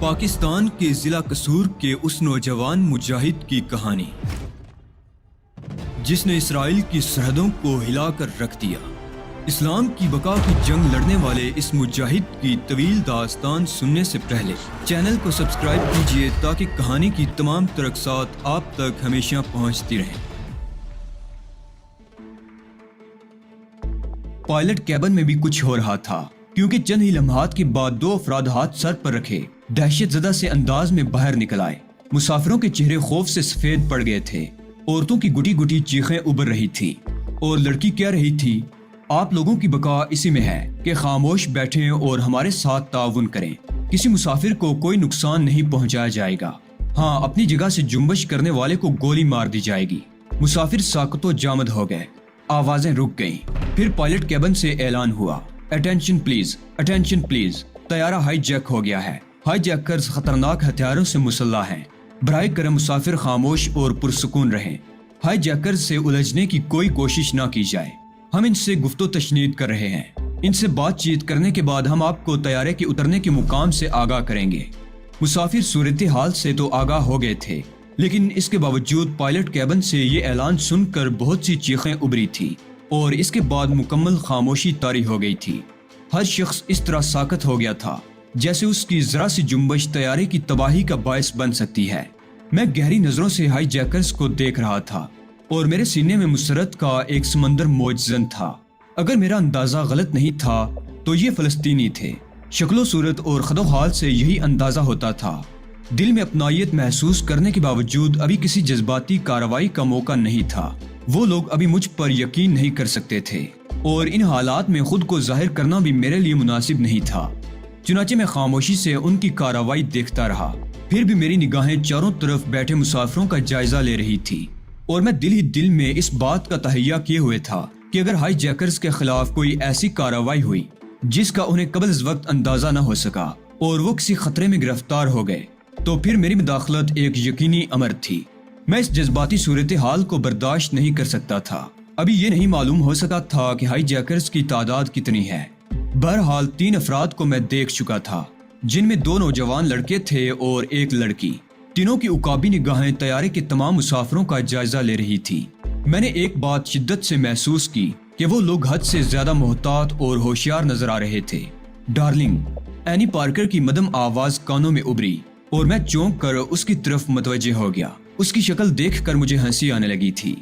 پاکستان کے ضلع قصور کے اس نوجوان مجاہد کی کہانی جس نے اسرائیل کی سرحدوں کو ہلا کر رکھ دیا۔ اسلام کی بقا کی جنگ لڑنے والے اس مجاہد کی طویل داستان سننے سے پہلے چینل کو سبسکرائب کیجیے تاکہ کہانی کی تمام ترقصات آپ تک ہمیشہ پہنچتی رہیں۔ پائلٹ کیبن میں بھی کچھ ہو رہا تھا کیونکہ چند ہی لمحات کے بعد دو افراد ہاتھ سر پر رکھے دہشت زدہ سے انداز میں باہر نکل آئے۔ مسافروں کے چہرے خوف سے سفید پڑ گئے تھے، عورتوں کی گٹی گٹی چیخیں ابھر رہی تھی اور لڑکی کہہ رہی تھی، آپ لوگوں کی بقا اسی میں ہے کہ خاموش بیٹھیں اور ہمارے ساتھ تعاون کریں، کسی مسافر کو کوئی نقصان نہیں پہنچایا جائے گا، ہاں اپنی جگہ سے جنبش کرنے والے کو گولی مار دی جائے گی۔ مسافر ساکت و جامد ہو گئے، آوازیں رک گئیں۔ پھر پائلٹ کیبن سے اعلان ہوا، اٹینشن پلیز، اٹینشن پلیز، طیارہ ہائی جیک ہو گیا ہے، ہائی جیکرز خطرناک ہتھیاروں سے مسلح ہیں، برائے کرم مسافر خاموش اور پرسکون رہیں، ہائی جیکرز سے الجھنے کی کوئی کوشش نہ کی جائے، ہم ان سے گفت و تشنید کر رہے ہیں، ان سے بات چیت کرنے کے بعد ہم آپ کو طیارے کے اترنے کے مقام سے آگاہ کریں گے۔ مسافر صورتحال سے تو آگاہ ہو گئے تھے، لیکن اس کے باوجود پائلٹ کیبن سے یہ اعلان سن کر بہت سی چیخیں ابھری تھی اور اس کے بعد مکمل خاموشی طاری ہو گئی تھی۔ ہر شخص اس طرح ساکت ہو گیا تھا جیسے اس کی ذرا سی جنبش طیارے کی تباہی کا باعث بن سکتی ہے۔ میں گہری نظروں سے ہائی جیکرز کو دیکھ رہا تھا اور میرے سینے میں مسرت کا ایک سمندر موج زن تھا۔ اگر میرا اندازہ غلط نہیں تھا تو یہ فلسطینی تھے، شکل و صورت اور خد و حال سے یہی اندازہ ہوتا تھا۔ دل میں اپنائیت محسوس کرنے کے باوجود ابھی کسی جذباتی کارروائی کا موقع نہیں تھا۔ وہ لوگ ابھی مجھ پر یقین نہیں کر سکتے تھے اور ان حالات میں خود کو ظاہر کرنا بھی میرے لیے مناسب نہیں تھا۔ چنانچہ میں خاموشی سے ان کی کارروائی دیکھتا رہا، پھر بھی میری نگاہیں چاروں طرف بیٹھے مسافروں کا جائزہ لے رہی تھی اور میں دل ہی دل میں اس بات کا تہیہ کیے ہوئے تھا کہ اگر ہائی جیکرز کے خلاف کوئی ایسی کارروائی ہوئی جس کا انہیں قبل از وقت اندازہ نہ ہو سکا اور وہ کسی خطرے میں گرفتار ہو گئے تو پھر میری مداخلت ایک یقینی امر تھی۔ میں اس جذباتی صورتحال کو برداشت نہیں کر سکتا تھا۔ ابھی یہ نہیں معلوم ہو سکا تھا کہ ہائی جیکرز کی تعداد کتنی ہے۔ بہرحال 3 افراد کو میں دیکھ چکا تھا، جن میں 2 نوجوان لڑکے تھے اور 1 لڑکی۔ تینوں کی عقابی نگاہیں طیارے کے تمام مسافروں کا جائزہ لے رہی تھی۔ میں نے ایک بات شدت سے محسوس کی کہ وہ لوگ حد سے زیادہ محتاط اور ہوشیار نظر آ رہے تھے۔ ڈارلنگ، اینی پارکر کی مدھم آواز کانوں میں ابھری اور میں چونک کر اس کی طرف متوجہ ہو گیا۔ اس کی شکل دیکھ کر مجھے ہنسی آنے لگی تھی۔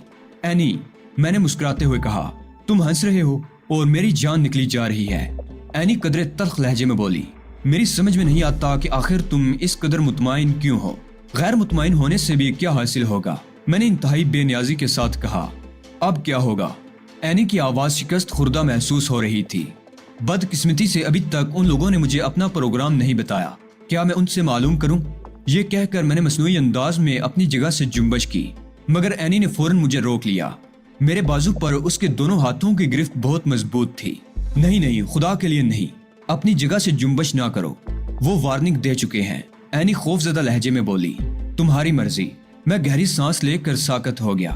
اینی، میں نے مسکراتے ہوئے کہا، تم ہنس رہے ہو اور میری جان نکلی جا رہی ہے۔ اینی قدرے تلخ لہجے میں بولی، میری سمجھ میں نہیں آتا کہ آخر تم اس قدر مطمئن کیوں ہو؟ غیر مطمئن ہونے سے بھی کیا حاصل ہوگا؟ میں نے انتہائی بے نیازی کے ساتھ کہا۔ اب کیا ہوگا؟ اینی کی آواز شکست خوردہ محسوس ہو رہی تھی۔ بدقسمتی سے ابھی تک ان لوگوں نے مجھے اپنا پروگرام نہیں بتایا، کیا میں ان سے معلوم کروں؟ یہ کہہ کر میں نے مصنوعی انداز میں اپنی جگہ سے جنبش کی، مگر اینی نے فوراً مجھے روک لیا۔ میرے بازو پر اس کے دونوں ہاتھوں کی گرفت بہت مضبوط تھی۔ نہیں، خدا کے لیے نہیں، اپنی جگہ سے جنبش نہ کرو، وہ وارننگ دے چکے ہیں، اینی خوف زدہ لہجے میں بولی۔ تمہاری مرضی۔ میں گہری سانس لے کر ساکت ہو گیا۔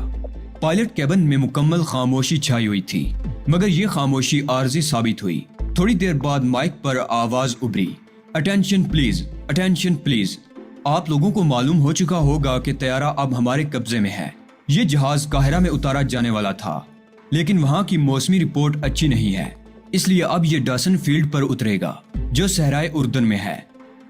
پائلٹ کیبن میں مکمل خاموشی چھائی ہوئی تھی، مگر یہ خاموشی عارضی ثابت ہوئی۔ تھوڑی دیر بعد مائک پر آواز ابھری، اٹینشن پلیز، اٹینشن پلیز، آپ لوگوں کو معلوم ہو چکا ہوگا کہ طیارہ اب ہمارے قبضے میں ہے۔ یہ جہاز قاہرہ میں اتارا جانے والا تھا، لیکن وہاں کی موسمی رپورٹ اچھی نہیں ہے، اس لیے اب یہ ڈاسن فیلڈ پر اترے گا جو صحرائے اردن میں ہے۔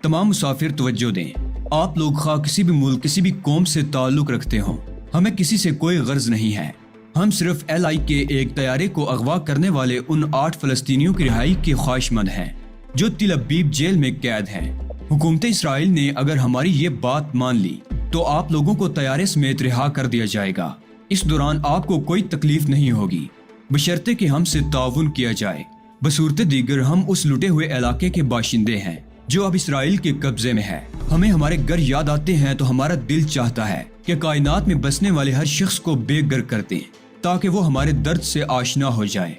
تمام مسافر توجہ دیں، آپ لوگ خواہ کسی بھی ملک کسی بھی قوم سے تعلق رکھتے ہوں، ہمیں کسی سے کوئی غرض نہیں ہے، ہم صرف LI کے ایک طیارے کو اغوا کرنے والے ان 8 فلسطینیوں کی رہائی کے خواہش مند ہیں جو تل ابیب جیل میں قید ہیں۔ حکومت اسرائیل نے اگر ہماری یہ بات مان لی تو آپ لوگوں کو طیارے سمیت رہا کر دیا جائے گا۔ اس دوران آپ کو کوئی تکلیف نہیں ہوگی، بشرطے کہ ہم سے تعاون کیا جائے۔ بصورت دیگر ہم اس لٹے ہوئے علاقے کے باشندے ہیں جو اب اسرائیل کے قبضے میں ہے۔ ہمیں ہمارے گھر یاد آتے ہیں تو ہمارا دل چاہتا ہے کہ کائنات میں بسنے والے ہر شخص کو بے گھر کر دیں تاکہ وہ ہمارے درد سے آشنا ہو جائے۔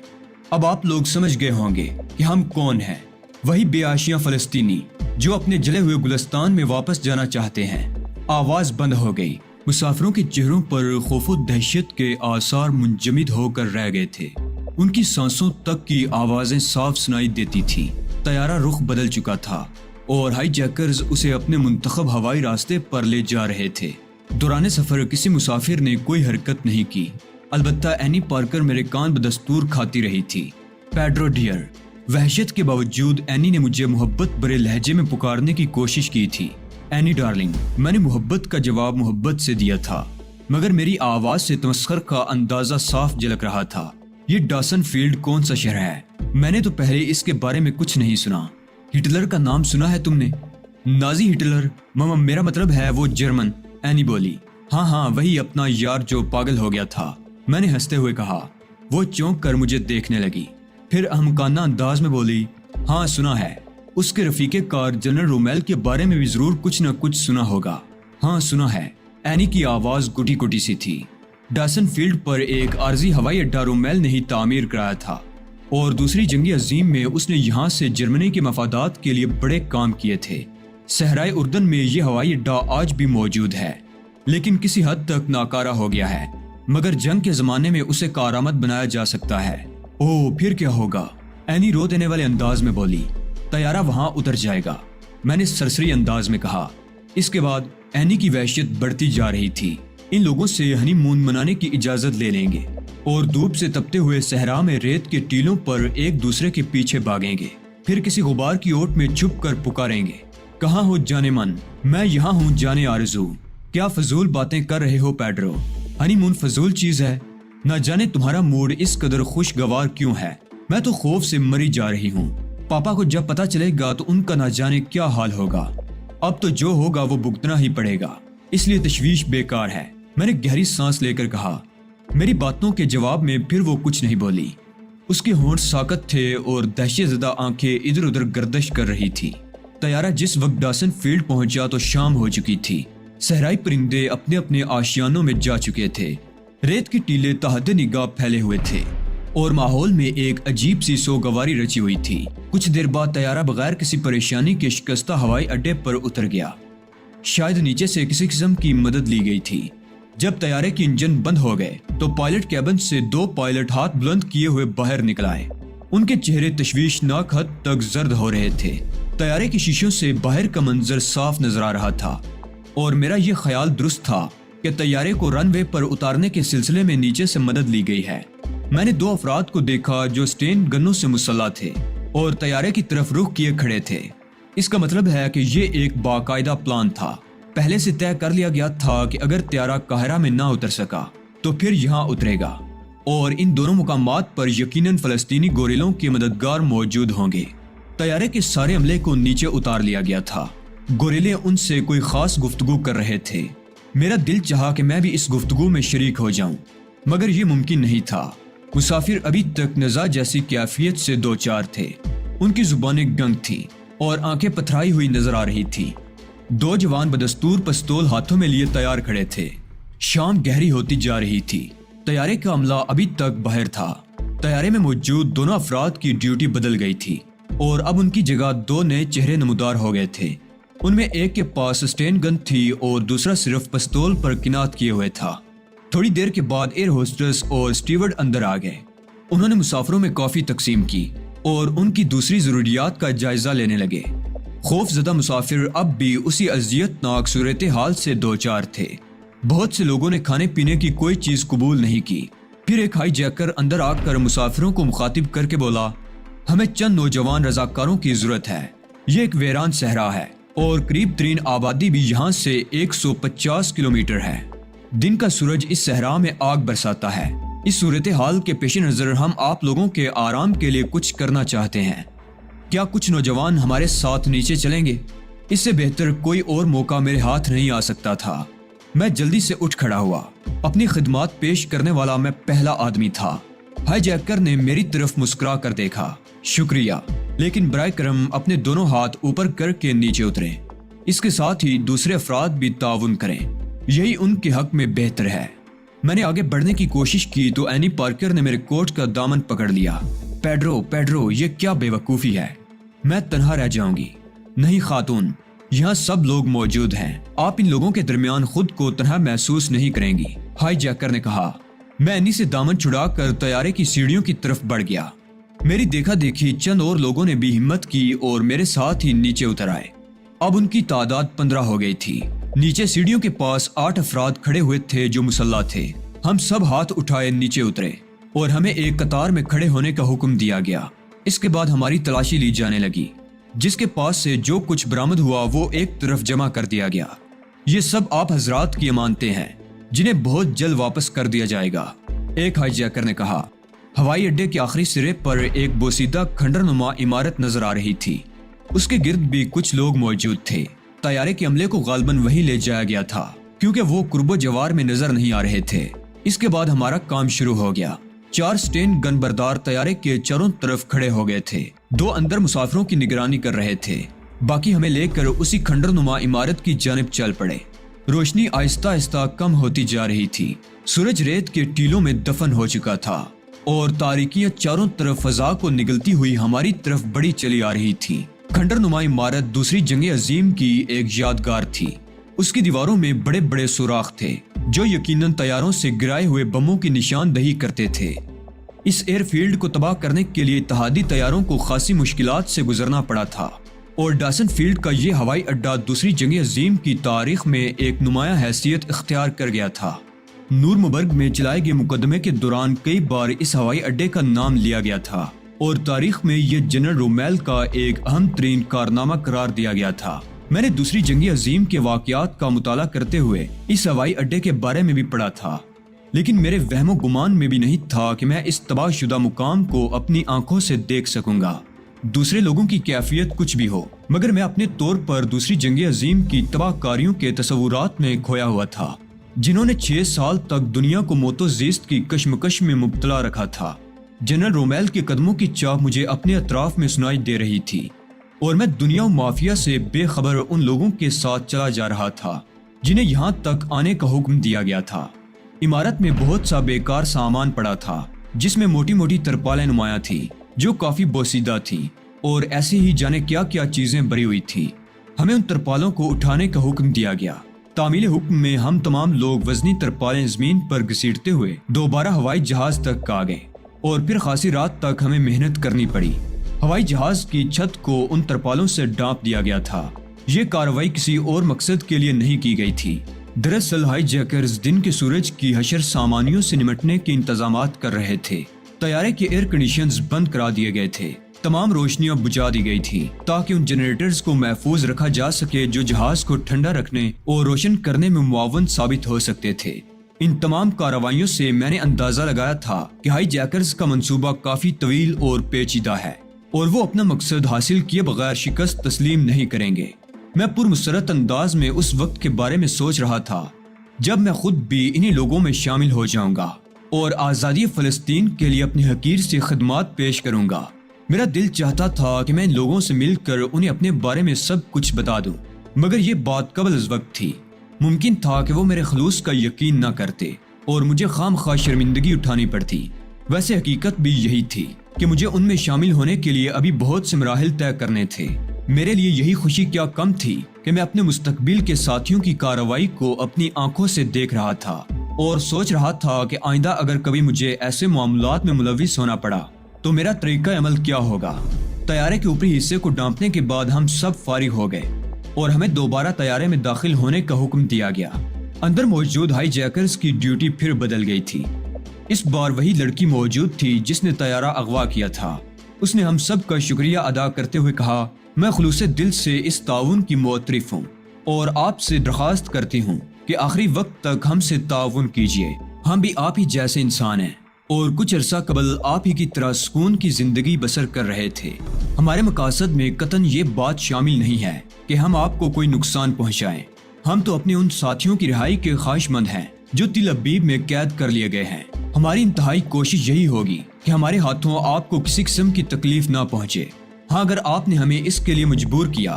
اب آپ لوگ سمجھ گئے ہوں گے کہ ہم کون ہیں، وہی بے آشیاں فلسطینی جو اپنے جلے ہوئے گلستان میں واپس جانا چاہتے ہیں۔ آواز بند ہو گئی۔ مسافروں کے چہروں پر خوف و دہشت کے آثار منجمد ہو کر رہ گئے تھے۔ ان کی سانسوں تک کی آوازیں صاف سنائی دیتی تھی۔ طیارہ رخ بدل چکا تھا اور ہائی جیکرز اسے اپنے منتخب ہوائی راستے پر لے جا رہے تھے۔ دوران سفر کسی مسافر نے کوئی حرکت نہیں کی، البتہ اینی پارکر میرے کان بدستور کھاتی رہی تھی۔ Pedro dear. وحشت کے باوجود اینی نے مجھے محبت بھرے لہجے میں پکارنے کی کوشش کی تھی۔ Any darling. میں نے محبت کا جواب محبت سے دیا تھا، مگر میری آواز سے تمسخر کا اندازہ صاف جھلک رہا تھا۔ یہ ڈاسن فیلڈ کون سا شہر ہے؟ میں نے تو پہلے اس کے بارے میں کچھ نہیں سنا۔ ہٹلر کا نام سنا ہے تم نے؟ Nazi Hitler? ماما میرا مطلب ہے وہ جرمن، اینی بولی۔ ہاں ہاں وہی اپنا یار جو پاگل ہو گیا تھا، میں نے ہنستے ہوئے کہا۔ وہ چونک کر مجھے دیکھنے لگی، پھر احمقانہ انداز میں بولی، ہاں سنا ہے، اس کے رفیق کار جنرل رومیل کے بارے میں بھی ضرور کچھ نہ کچھ سنا ہوگا۔ ہاں سنا ہے۔ اینی کی آواز گٹی گٹی سی تھی۔ ڈاسن فیلڈ پر ایک عارضی ہوائی اڈہ رومیل نے ہی تعمیر کرایا تھا، اور دوسری جنگ عظیم میں اس نے یہاں سے جرمنی کے مفادات کے لیے بڑے کام کیے تھے۔ صحرائے اردن میں یہ ہوائی اڈہ آج بھی موجود ہے، لیکن کسی حد تک ناکارہ ہو گیا ہے، مگر جنگ کے زمانے میں اسے کارآمد بنایا جا سکتا ہے۔ اوہ پھر کیا ہوگا؟ اینی رو دینے والے انداز میں بولی۔ طیارہ وہاں اتر جائے گا، میں نے سرسری انداز میں کہا۔ اس کے بعد اینی کی وحشت بڑھتی جا رہی تھی۔ ان لوگوں سے ہنی مون منانے کی اجازت لے لیں گے اور دھوپ سے تپتے ہوئے صحرا میں ریت کے ٹیلوں پر ایک دوسرے کے پیچھے بھاگیں گے، پھر کسی غبار کی اوٹ میں چھپ کر پکاریں گے، کہاں ہو جانے من؟ میں یہاں ہوں جانے آرزو۔ کیا فضول باتیں کر رہے ہو پیڈرو؟ ہنی مون فضول چیز ہے؟ نہ جانے تمہارا موڈ اس قدر خوشگوار کیوں ہے؟ میں تو خوف سے مری جا رہی ہوں۔ پاپا کو جب پتا چلے گا تو ان کا نہ جانے کیا حال ہوگا۔ اب تو جو ہوگا وہ بھگتنا ہی پڑے گا، اس لیے تشویش بیکار ہے، میں نے گہری سانس لے کر کہا۔ میری باتوں کے جواب میں پھر وہ کچھ نہیں بولی۔ اس کے ہونٹ ساکت تھے اور دہشت زدہ آنکھیں ادھر ادھر گردش کر رہی تھی۔ طیارہ جس وقت ڈاسن فیلڈ پہنچا تو شام ہو چکی تھی۔ صحرائی پرندے اپنے اپنے آشیانوں میں جا چکے تھے، ریت کے ٹیلے تحت نگاہ پھیلے ہوئے تھے اور ماحول میں ایک عجیب سی سوگواری رچی ہوئی تھی۔ کچھ دیر بعد طیارہ بغیر کسی پریشانی کے شکستہ ہوائی اڈے پر اتر گیا۔ شاید نیچے سے کسی قسم کی مدد لی گئی تھی۔ جب طیارے کے انجن بند ہو گئے تو پائلٹ کیبن سے دو پائلٹ ہاتھ بلند کیے ہوئے باہر نکل آئے۔ ان کے چہرے تشویشناک حد تک زرد ہو رہے تھے۔ طیارے کی شیشوں سے باہر کا منظر صاف نظر آ رہا تھا، اور میرا یہ خیال درست تھا کہ طیارے کو رن وے پر اتارنے کے سلسلے میں نیچے سے مدد لی گئی ہے۔ میں نے دو افراد کو دیکھا جو سٹین گنوں سے مسلح تھے اور طیارے کی طرف رخ کیے کھڑے تھے۔ اس کا مطلب ہے کہ یہ ایک باقاعدہ پلان تھا۔ پہلے سے طے کر لیا گیا تھا کہ اگر طیارہ قاہرہ میں نہ اتر سکا تو پھر یہاں اترے گا، اور ان دونوں مقامات پر یقیناً فلسطینی گوریلوں کے مددگار موجود ہوں گے۔ طیارے کے سارے عملے کو نیچے اتار لیا گیا تھا۔ گوریلے ان سے کوئی خاص گفتگو کر رہے تھے۔ میرا دل چاہا کہ میں بھی اس گفتگو میں شریک ہو جاؤں، مگر یہ ممکن نہیں تھا۔ مسافر ابھی تک نزا جیسی کیفیت سے دو چار تھے۔ ان کی زبانیں گنگ تھیں اور آنکھیں پتھرائی ہوئی نظر آ رہی تھی۔ دو جوان بدستور پستول ہاتھوں میں لیے تیار کھڑے تھے۔ شام گہری ہوتی جا رہی تھی۔ طیارے کا عملہ ابھی تک باہر تھا۔ طیارے میں موجود دونوں افراد کی ڈیوٹی بدل گئی تھی اور اب ان کی جگہ دو نئے چہرے نمودار ہو گئے تھے۔ ان میں ایک کے پاس سسٹین گن تھی اور دوسرا صرف پستول پر کنات کیے ہوئے تھا۔ تھوڑی دیر کے بعد ایئر ہوسٹس اور سٹیورڈ اندر آ گئے۔ انہوں نے مسافروں میں کافی تقسیم کی اور ان کی دوسری ضروریات کا جائزہ لینے لگے۔ خوف زدہ مسافر اب بھی اسی اذیتناک صورتحال سے دو چار تھے۔ بہت سے لوگوں نے کھانے پینے کی کوئی چیز قبول نہیں کی۔ پھر ایک ہائی جیکر اندر آ کر مسافروں کو مخاطب کر کے بولا، ہمیں چند نوجوان رضاکاروں کی ضرورت ہے۔ یہ ایک ویران صحرا ہے اور قریب ترین آبادی بھی یہاں سے 150 کلومیٹر ہے۔ دن کا سورج اس صحرا میں آگ برساتا ہے۔ اس صورتحال کے پیش نظر ہم آپ لوگوں کے آرام کے لیے کچھ کرنا چاہتے ہیں۔ کیا کچھ نوجوان ہمارے ساتھ نیچے چلیں گے؟ اس سے بہتر کوئی اور موقع میرے ہاتھ نہیں آ سکتا تھا۔ میں جلدی سے اٹھ کھڑا ہوا۔ اپنی خدمات پیش کرنے والا میں پہلا آدمی تھا۔ ہائی جیکر نے میری طرف مسکرا کر دیکھا، شکریہ، لیکن برائے کرم اپنے دونوں ہاتھ اوپر کر کے نیچے اتریں۔ اس کے ساتھ ہی دوسرے افراد بھی تعاون کریں، یہی ان کے حق میں بہتر ہے۔ میں نے آگے بڑھنے کی کوشش کی تو اینی پارکر نے میرے کوٹ کا دامن پکڑ لیا۔ پیڈرو، یہ کیا بے وقوفی ہے؟ میں تنہا رہ جاؤں گی۔ نہیں خاتون، یہاں سب لوگ موجود ہیں، آپ ان لوگوں کے درمیان خود کو تنہا محسوس نہیں کریں گی، ہائی جیکر نے کہا۔ میں اینی سے دامن چھڑا کر طیارے کی سیڑھیوں کی طرف بڑھ گیا۔ میری دیکھا دیکھی چند اور لوگوں نے بھی ہمت کی اور میرے ساتھ ہی نیچے اتر آئے۔ اب ان کی تعداد 15 ہو گئی تھی۔ نیچے سیڑھیوں کے پاس 8 افراد کھڑے ہوئے تھے جو مسلح تھے۔ ہم سب ہاتھ اٹھائے نیچے اترے اور ہمیں ایک قطار میں کھڑے ہونے کا حکم دیا گیا۔ اس کے بعد ہماری تلاشی لی جانے لگی۔ جس کے پاس سے جو کچھ برآمد ہوا وہ ایک طرف جمع کر دیا گیا۔ یہ سب آپ حضرات کی امانتیں ہیں جنہیں بہت جلد واپس کر دیا جائے گا، ایک ہائی جیکر نے کہا۔ ہوائی اڈے کے آخری سرے پر ایک بوسیدہ کھنڈر نما عمارت نظر آ رہی تھی۔ اس کے گرد بھی کچھ لوگ موجود تھے۔ طیارے کے عملے کو غالباً وہیں لے جایا گیا تھا کیونکہ وہ قرب و جوار میں نظر نہیں آ رہے تھے۔ اس کے بعد ہمارا کام شروع ہو گیا۔ 4 سٹین گن بردار طیارے کے چاروں طرف کھڑے ہو گئے تھے۔ 2 اندر مسافروں کی نگرانی کر رہے تھے، باقی ہمیں لے کر اسی کھنڈر نما عمارت کی جانب چل پڑے۔ روشنی آہستہ آہستہ کم ہوتی جا رہی تھی۔ سورج ریت کے ٹیلوں میں دفن ہو چکا تھا اور تاریکیاں چاروں طرف فضا کو نگلتی ہوئی ہماری طرف بڑی چلی آ رہی تھی۔ کھنڈر نما عمارت دوسری جنگ عظیم کی ایک یادگار تھی۔ اس کی دیواروں میں بڑے بڑے سوراخ تھے جو یقیناً طیاروں سے گرائے ہوئے بموں کی نشاندہی کرتے تھے۔ اس ایئر فیلڈ کو تباہ کرنے کے لیے اتحادی طیاروں کو خاصی مشکلات سے گزرنا پڑا تھا اور ڈاسن فیلڈ کا یہ ہوائی اڈہ دوسری جنگ عظیم کی تاریخ میں ایک نمایاں حیثیت اختیار کر گیا تھا۔ نورمبرگ میں چلائے گئے مقدمے کے دوران کئی بار اس ہوائی اڈے کا نام لیا گیا تھا اور تاریخ میں یہ جنرل رومیل کا ایک اہم ترین کارنامہ قرار دیا گیا تھا۔ میں نے دوسری جنگ عظیم کے واقعات کا مطالعہ کرتے ہوئے اس ہوائی اڈے کے بارے میں بھی پڑھا تھا، لیکن میرے وہم و گمان میں بھی نہیں تھا کہ میں اس تباہ شدہ مقام کو اپنی آنکھوں سے دیکھ سکوں گا۔ دوسرے لوگوں کی کیفیت کچھ بھی ہو، مگر میں اپنے طور پر دوسری جنگ عظیم کی تباہ کاریوں کے تصورات میں کھویا ہوا تھا، جنہوں نے 6 سال تک دنیا کو موت و زیست کی کشمکش میں مبتلا رکھا تھا۔ جنرل رومیل کے قدموں کی چاپ مجھے اپنے اطراف میں سنائی دے رہی تھی اور میں دنیا و مافیا سے بے خبر ان لوگوں کے ساتھ چلا جا رہا تھا جنہیں یہاں تک آنے کا حکم دیا گیا تھا۔ عمارت میں بہت سا بیکار سامان پڑا تھا جس میں موٹی موٹی ترپالیں نمایاں تھی جو کافی بوسیدہ تھی اور ایسے ہی جانے کیا کیا چیزیں بری ہوئی تھی۔ ہمیں ان ترپالوں کو اٹھانے کا حکم دیا گیا۔ تعمیل حکم میں ہم تمام لوگ وزنی ترپالیں زمین پر گھسیٹتے ہوئے دوبارہ ہوائی جہاز تک آ گئے اور پھر خاصی رات تک ہمیں محنت کرنی پڑی۔ ہوائی جہاز کی چھت کو ان ترپالوں سے ڈانپ دیا گیا تھا۔ یہ کارروائی کسی اور مقصد کے لیے نہیں کی گئی تھی۔ دراصل ہائی جیکرز دن کے سورج کی حشر سامانیوں سے نمٹنے کے انتظامات کر رہے تھے۔ طیارے کے ایئر کنڈیشنز بند کرا دیے گئے تھے۔ تمام روشنیاں بجھا دی گئی تھی تاکہ ان جنریٹرز کو محفوظ رکھا جا سکے جو جہاز کو ٹھنڈا رکھنے اور روشن کرنے میں معاون ثابت ہو سکتے تھے۔ ان تمام کارروائیوں سے میں نے اندازہ لگایا تھا کہ ہائی جیکرز کا منصوبہ کافی طویل اور پیچیدہ ہے اور وہ اپنا مقصد حاصل کیے بغیر شکست تسلیم نہیں کریں گے۔ میں پرمسرت انداز میں اس وقت کے بارے میں سوچ رہا تھا جب میں خود بھی انہی لوگوں میں شامل ہو جاؤں گا اور آزادی فلسطین کے لیے اپنی حقیر سی خدمات پیش کروں گا۔ میرا دل چاہتا تھا کہ میں ان لوگوں سے مل کر انہیں اپنے بارے میں سب کچھ بتا دوں، مگر یہ بات قبل از وقت تھی۔ ممکن تھا کہ وہ میرے خلوص کا یقین نہ کرتے اور مجھے خام خواہ شرمندگی اٹھانی پڑتی۔ ویسے حقیقت بھی یہی تھی کہ مجھے ان میں شامل ہونے کے لیے ابھی بہت سے مراحل طے کرنے تھے۔ میرے لیے یہی خوشی کیا کم تھی کہ میں اپنے مستقبل کے ساتھیوں کی کارروائی کو اپنی آنکھوں سے دیکھ رہا تھا اور سوچ رہا تھا کہ آئندہ اگر کبھی مجھے ایسے معاملات میں ملوث ہونا پڑا تو میرا طریقہ عمل کیا ہوگا۔ طیارے کے اوپری حصے کو ڈانپنے کے بعد ہم سب فارغ ہو گئے اور ہمیں دوبارہ طیارے میں داخل ہونے کا حکم دیا گیا۔ اندر موجود ہائی جیکرز کی ڈیوٹی پھر بدل گئی تھی۔ اس بار وہی لڑکی موجود تھی جس نے طیارہ اغوا کیا تھا۔ اس نے ہم سب کا شکریہ ادا کرتے ہوئے کہا، میں خلوص دل سے اس تعاون کی معترف ہوں اور آپ سے درخواست کرتی ہوں کہ آخری وقت تک ہم سے تعاون کیجیے۔ ہم بھی آپ ہی جیسے انسان ہیں اور کچھ عرصہ قبل آپ ہی کی طرح سکون کی زندگی بسر کر رہے تھے۔ ہمارے مقاصد میں قطعاً یہ بات شامل نہیں ہے کہ ہم آپ کو کوئی نقصان پہنچائیں۔ ہم تو اپنے ان ساتھیوں کی رہائی کے خواہش مند ہیں جو تل ابیب میں قید کر لیے گئے ہیں۔ ہماری انتہائی کوشش یہی ہوگی کہ ہمارے ہاتھوں آپ کو کسی قسم کی تکلیف نہ پہنچے۔ ہاں، اگر آپ نے ہمیں اس کے لیے مجبور کیا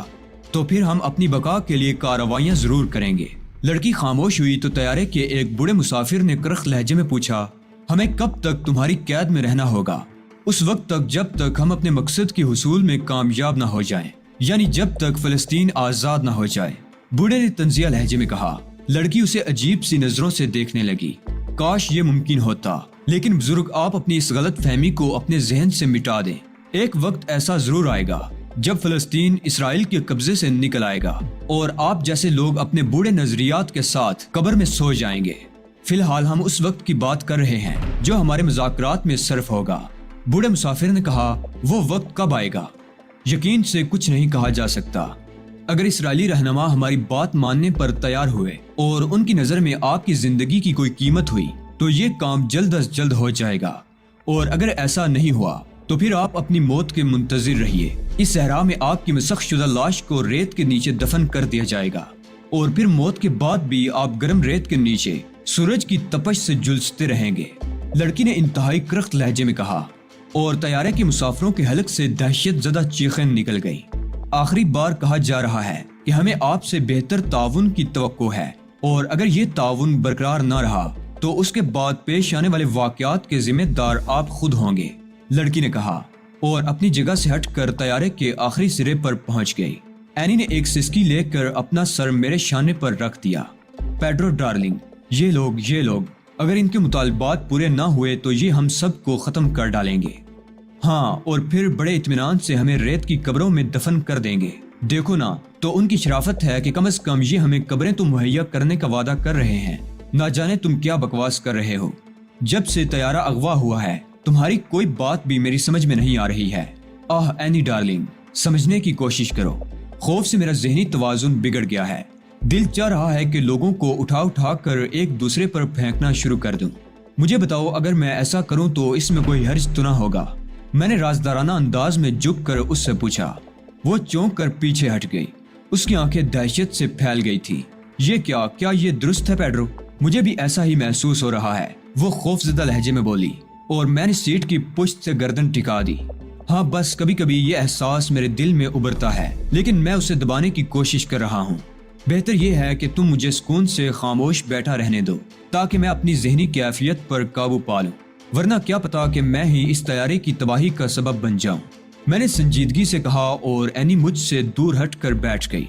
تو پھر ہم اپنی بقا کے لیے کارروائیاں ضرور کریں گے۔ لڑکی خاموش ہوئی تو طیارے کے ایک بوڑھے مسافر نے کرخ لہجے میں پوچھا، ہمیں کب تک تمہاری قید میں رہنا ہوگا؟ اس وقت تک جب تک ہم اپنے مقصد کے حصول میں کامیاب نہ ہو جائیں، یعنی جب تک فلسطین آزاد نہ ہو جائے، بوڑھے نے طنزیہ لہجے میں کہا۔ لڑکی اسے عجیب سی نظروں سے دیکھنے لگی۔ کاش یہ ممکن ہوتا، لیکن بزرگ آپ اپنی اس غلط فہمی کو اپنے ذہن سے مٹا دیں۔ ایک وقت ایسا ضرور آئے گا جب فلسطین اسرائیل کے قبضے سے نکل آئے گا اور آپ جیسے لوگ اپنے بوڑھے نظریات کے ساتھ قبر میں سو جائیں گے۔ فی الحال ہم اس وقت کی بات کر رہے ہیں جو ہمارے مذاکرات میں صرف ہوگا۔ بوڑھے مسافر نے کہا، وہ وقت کب آئے گا؟ یقین سے کچھ نہیں کہا جا سکتا۔ اگر اسرائیلی رہنما ہماری بات ماننے پر تیار ہوئے اور ان کی نظر میں آپ کی زندگی کی کوئی قیمت ہوئی تو یہ کام جلد از جلد ہو جائے گا، اور اگر ایسا نہیں ہوا تو پھر آپ اپنی موت کے منتظر رہیے۔ اس صحرا میں آپ کی مسخ شدہ لاش کو ریت کے نیچے دفن کر دیا جائے گا، اور پھر موت کے بعد بھی آپ گرم ریت کے نیچے سورج کی تپش سے جھلستے رہیں گے۔ لڑکی نے انتہائی کرخت لہجے میں کہا، اور طیارے کے مسافروں کے حلق سے دہشت زدہ چیخیں نکل گئی۔ آخری بار کہا جا رہا ہے کہ ہمیں آپ سے بہتر تعاون کی توقع ہے، اور اگر یہ تعاون برقرار نہ رہا تو اس کے بعد پیش آنے والے واقعات کے ذمہ دار آپ خود ہوں گے، لڑکی نے کہا، اور اپنی جگہ سے ہٹ کر طیارے کے آخری سرے پر پہنچ گئی۔ اینی نے ایک سسکی لے کر اپنا سر میرے شانے پر رکھ دیا۔ پیڈرو ڈارلنگ، یہ لوگ اگر ان کے مطالبات پورے نہ ہوئے تو یہ ہم سب کو ختم کر ڈالیں گے۔ ہاں، اور پھر بڑے اطمینان سے ہمیں ریت کی قبروں میں دفن کر دیں گے۔ دیکھو نا، تو ان کی شرافت ہے کہ کم از کم یہ ہمیں قبریں تو مہیا کرنے کا وعدہ کر رہے ہیں۔ نہ جانے تم کیا بکواس کر رہے ہو۔ جب سے طیارہ اغوا ہوا ہے تمہاری کوئی بات بھی میری سمجھ میں نہیں آ رہی ہے۔ اینی ڈارلنگ، سمجھنے کی کوشش کرو۔ خوف سے میرا ذہنی توازن بگڑ گیا ہے۔ دل چاہ رہا ہے کہ لوگوں کو اٹھا کر ایک دوسرے پر پھینکنا شروع کر دوں۔ مجھے بتاؤ، اگر میں ایسا کروں تو اس میں کوئی حرج تو نہ ہوگا؟ میں نے رازدارانہ انداز میں جھک کر اس سے پوچھا۔ وہ چونک کر پیچھے ہٹ گئی۔ اس کی آنکھیں دہشت سے پھیل گئی تھی۔ یہ کیا یہ درست ہے پیڈرو؟ مجھے بھی ایسا ہی محسوس ہو رہا ہے، وہ خوف زدہ لہجے میں بولی، اور میں نے سیٹ کی پشت سے گردن ٹکا دی۔ ہاں، بس کبھی کبھی یہ احساس میرے دل میں ابھرتا ہے، لیکن میں اسے دبانے کی کوشش کر رہا ہوں۔ بہتر یہ ہے کہ تم مجھے سکون سے خاموش بیٹھا رہنے دو تاکہ میں اپنی ذہنی کیفیت پر قابو پا لوں، ورنہ کیا پتا کہ میں ہی اس طیارے کی تباہی کا سبب بن جاؤں۔ میں نے سنجیدگی سے کہا، اور اینی مجھ سے دور ہٹ کر بیٹھ گئی۔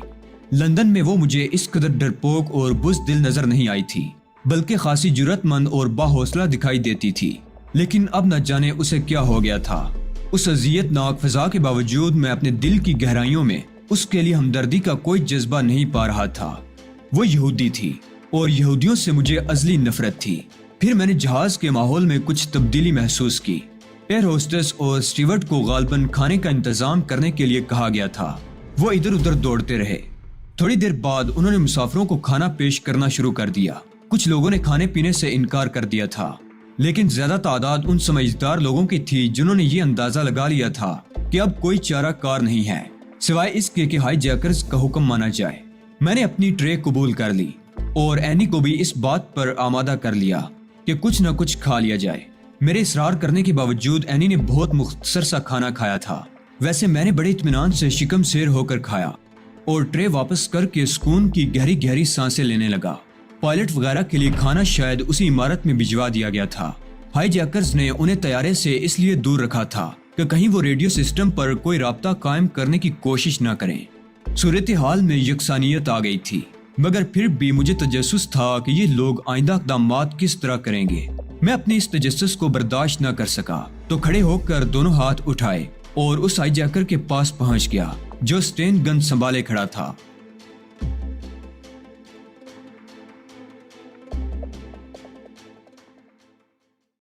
لندن میں وہ مجھے اس قدر ڈرپوک اور بزدل نظر نہیں آئی تھی، بلکہ خاصی جرأت مند اور باحوصلہ دکھائی دیتی تھی۔ لیکن اب نہ جانے اسے کیا ہو گیا تھا۔ اس اذیت ناک فضا کے باوجود میں اپنے دل کی گہرائیوں میں اس کے لیے ہمدردی کا کوئی جذبہ نہیں پا رہا تھا۔ وہ یہودی تھی، اور یہودیوں سے مجھے ازلی نفرت تھی۔ پھر میں نے جہاز کے ماحول میں کچھ تبدیلی محسوس کی۔ ایئر ہوسٹس اور اسٹیورڈ کو غالباً کھانے کا انتظام کرنے کے لیے کہا گیا تھا۔ وہ ادھر ادھر دوڑتے رہے۔ تھوڑی دیر بعد انہوں نے مسافروں کو کھانا پیش کرنا شروع کر دیا۔ کچھ لوگوں نے کھانے پینے سے انکار کر دیا تھا، لیکن زیادہ تعداد ان سمجھدار لوگوں کی تھی جنہوں نے یہ اندازہ لگا لیا تھا کہ اب کوئی چارہ کار نہیں ہے سوائے اس کے کہ ہائی جیکرز کا حکم مانا جائے۔ میں نے اپنی ٹرے قبول کر لی اور اینی کو بھی اس بات پر آمادہ کر لیا کہ کچھ نہ کچھ کھا لیا جائے۔ میرے اصرار کرنے کے باوجود اینی نے بہت مختصر سا کھانا کھایا تھا۔ ویسے میں نے بڑے اطمینان سے شکم سیر ہو کر کھایا اور ٹرے واپس کر کے سکون کی گہری گہری سانسیں لینے لگا۔ پائلٹ وغیرہ کے لیے کھانا شاید اسی عمارت میں بھجوا دیا گیا تھا۔ ہائی جیکرز نے انہیں طیارے سے اس لیے دور رکھا تھا کہ کہیں وہ ریڈیو سسٹم پر کوئی رابطہ قائم کرنے کی کوشش نہ کریں۔ صورتحال میں یکسانیت آ گئی تھی، مگر پھر بھی مجھے تجسس تھا کہ یہ لوگ آئندہ اقدامات کس طرح کریں گے۔ میں اپنے اس تجسس کو برداشت نہ کر سکا تو کھڑے ہو کر دونوں ہاتھ اٹھائے اور اس ہائی جیکر کے پاس پہنچ گیا جو سٹین گن سنبھالے کھڑا تھا۔